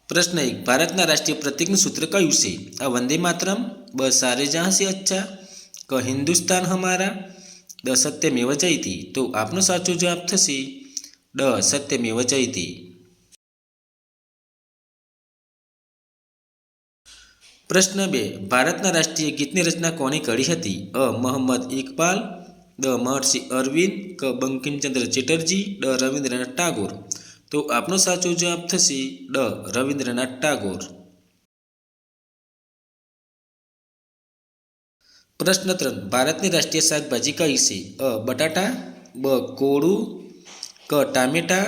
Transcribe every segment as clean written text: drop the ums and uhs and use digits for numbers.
प्रश्न 1 भारतना राष्ट्रीय प्रतीकનું सूत्र કયું છે? અ વંદે માતરમ, બ સારે જહાં સે અચ્છા, ક હિન્દુસ્તાન હમારા, દ સત્યમેવ જયતે. તો આપનો સાચો જવાબ થશે ડ સત્યમેવ જયતે. પ્રશ્ન 2 ભારતના રાષ્ટ્રીય ગીતની રચના કોણે કરી હતી? અ મોહમ્મદ ઇકબાલ, દ મહર્ષિ અરવિંદ, ક બંકિમચંદ્ર ચેટર્જી, ડ રવિન્દ્રનાથ ટાગોર. તો આપનો સાચો જવાબ થશે ડ રવિન્દ્રનાથ ટાગોર. પ્રશ્ન 3 ભારતની રાષ્ટ્રીય શાકભાજી કઈ છે? અ બટાટા, બ કોળું, ક ટામેટા,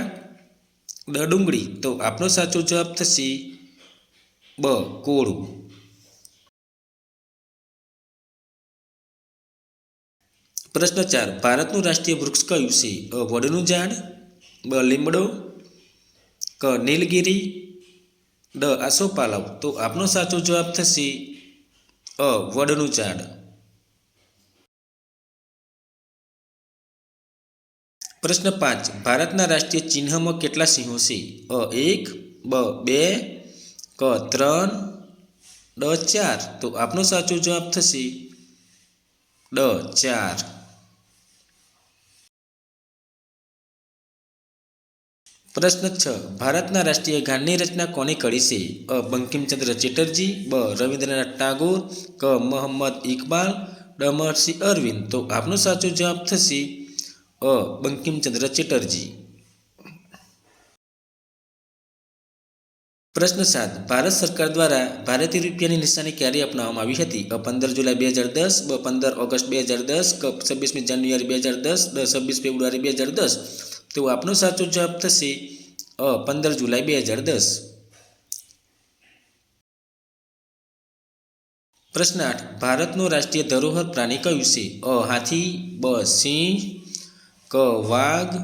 ડ ડુંગળી. તો આપનો સાચો જવાબ થશે બ કોળું. પ્રશ્ન 4 ભારતનું રાષ્ટ્રીય વૃક્ષ કયું છે? અ વડનું ઝાડ, બ લીમડો, ક નીલગિરી, ડ આસોપાલવ. તો આપનો સાચો જવાબ થશે અ વડનું ઝાડ. પ્રશ્ન 5 ભારતના રાષ્ટ્રીય ચિહ્નમાં કેટલા સિંહો છે? અ 1, બ 2, ક 3, ડ 4. તો આપનો સાચો જવાબ થશે ડ 4. પ્રશ્ન 6 ભારતના રાષ્ટ્રીય ગાનની રચના કોણે કરી છે? અ બંકિમચંદ્ર ચેટર્જી, બ રવિન્દ્રનાથ ટાગોર, ક મોહમ્મદ ઇકબાલ, ડ મહર્ષિ અરવિંદ. તો આપનો સાચો જવાબ થશે અ બંકિમચંદ્ર ચેટર્જી. પ્રશ્ન 7 ભારત સરકાર દ્વારા ભારતીય રૂપિયાની નિશાની ક્યારે અપનાવવામાં આવી હતી? અ 15 જુલાઈ 2010, બ 15 ઓગસ્ટ 2010, ક 26મી જાન્યુઆરી 2010, ડ 26 ફેબ્રુઆરી 2010. તો આપનો સાચો જવાબ થશે અ 15 જુલાઈ 2010. પ્રશ્ન 8 ભારતનું રાષ્ટ્રીય ધરોહર પ્રાણી કયું છે? અ હાથી, બ સિંહ, ક વાઘ,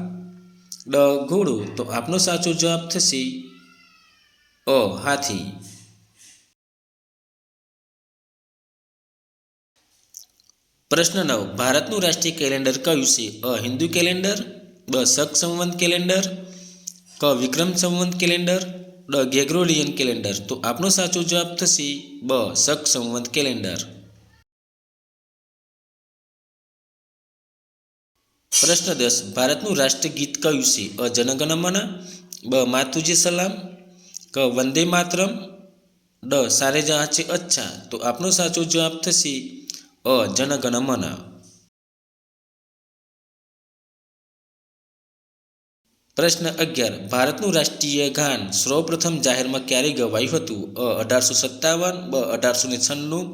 ડ ઘોડો. તો આપનો સાચો જવાબ થશે અ હાથી. પ્રશ્ન 9 ભારતનું રાષ્ટ્રીય કેલેન્ડર કયું છે? અ હિન્દુ કેલેન્ડર, બ શક સંવંત કેલેન્ડર, ક વિક્રમ સંવંત કેલેન્ડર, ડ ગ્રેગોરિયન કેલેન્ડર. તો આપનો સાચો જવાબ થશે બ શક સંવંત કેલેન્ડર. પ્રશ્ન 10 ભારતનું રાષ્ટ્રીય ગીત કયું છે? અ જનગણ મન, બ માતુજી સલામ, ક વંદે માતરમ, ડ સારે જહાં છે અચ્છા. તો આપનો સાચો જવાબ થશે અ જનગણ મન. પ્રશ્ન 11 ભારતનું રાષ્ટ્રીય ગાન સૌપ્રથમ જાહેરમાં ક્યારે ગવાયું હતું? અ 1857, બ 1896,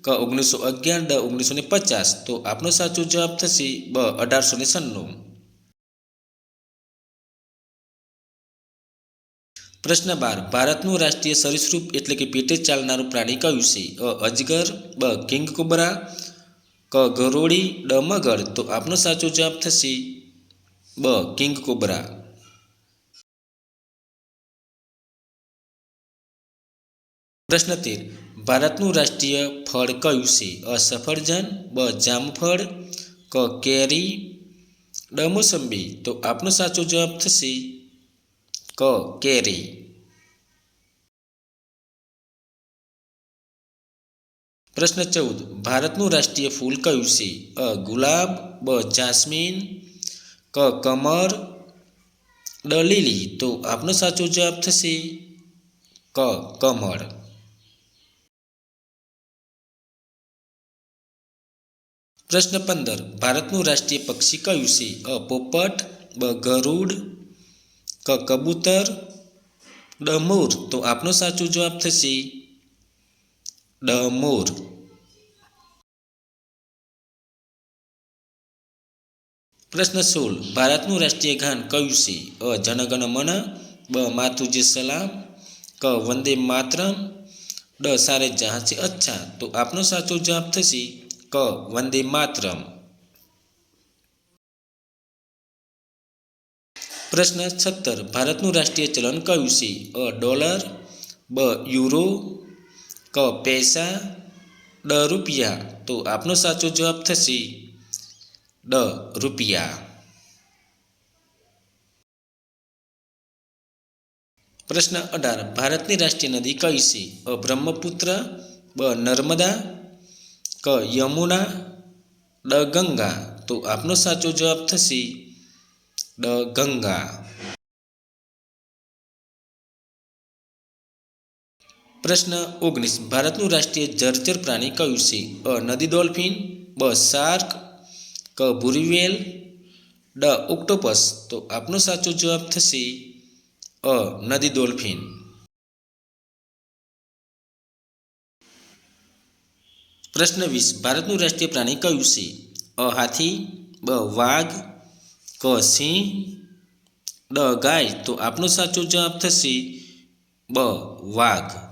ક 1911, ડ 1950. તો આપનો સાચો જવાબ થશે બ 1896. પ્રશ્ન 12 ભારતનું રાષ્ટ્રીય સરીસૃપ એટલે કે પેટે ચાલનારું પ્રાણી કયું છે? અ અજગર, બ કિંગ કોબ્રા, ક ગરોળી, ડ મગર. તો આપનો સાચો જવાબ થશે બ કિંગ કોબ્રા. પ્રશ્ન 13 ભારતનું રાષ્ટ્રીય ફળ કયું છે? અ સફરજન, બ જામફળ, ક કેરી, ડ મોસંબી. તો આપનો સાચો જવાબ થશે ક કેરી. પ્રશ્ન 14 ભારતનું રાષ્ટ્રીય ફૂલ કયું છે? અ ગુલાબ, બ જાસ્મીન, ક કમળ, ડ લીલી. તો આપનો સાચો જવાબ થશે ક કમળ. પ્રશ્ન 15 ભારતનું રાષ્ટ્રીય પક્ષી કયું છે? અ પોપટ, બ ગરુડ, ક કબૂતર, ડ મોર. તો આપનો સાચો જવાબ થશે ડ મોર. પ્રશ્ન 16 ભારતનું રાષ્ટ્રીય ગાન કયું છે? અ જનગણ મન, બ માતુજી સલામ, ક વંદે માતરમ, ડ સારે જહાં છે અચ્છા. તો આપનો સાચો જવાબ થશે ક વંદે માતરમ. પ્રશ્ન 17 ભારતનું રાષ્ટ્રીય ચલણ કયું છે? અ ડોલર, બ યુરો, ક પૈસા, ડ રૂપિયા. તો આપનો સાચો જવાબ થશે ડ રૂપિયા. પ્રશ્ન 18 ભારતની રાષ્ટ્રીય નદી કઈ છે? અ બ્રહ્મપુત્ર, બ નર્મદા, ક યમુના, ડ ગંગા. તો આપનો સાચો જવાબ થશે ડ ગંગા. પ્રશ્ન 19 ભારતનું રાષ્ટ્રીય જળચર પ્રાણી કયું છે? અ નદી ડોલ્ફિન, બ શાર્ક, ક ભૂરી વ્હેલ, ડ ઓક્ટોપસ. તો આપનો સાચો જવાબ થશે અ નદી ડોલ્ફિન. પ્રશ્ન 20 ભારતનું રાષ્ટ્રીય પ્રાણી કયું છે? અ હાથી, બ વાઘ, ક સિંહ, ડ ગાય. તો આપનો સાચો જવાબ થશે બ વાઘ.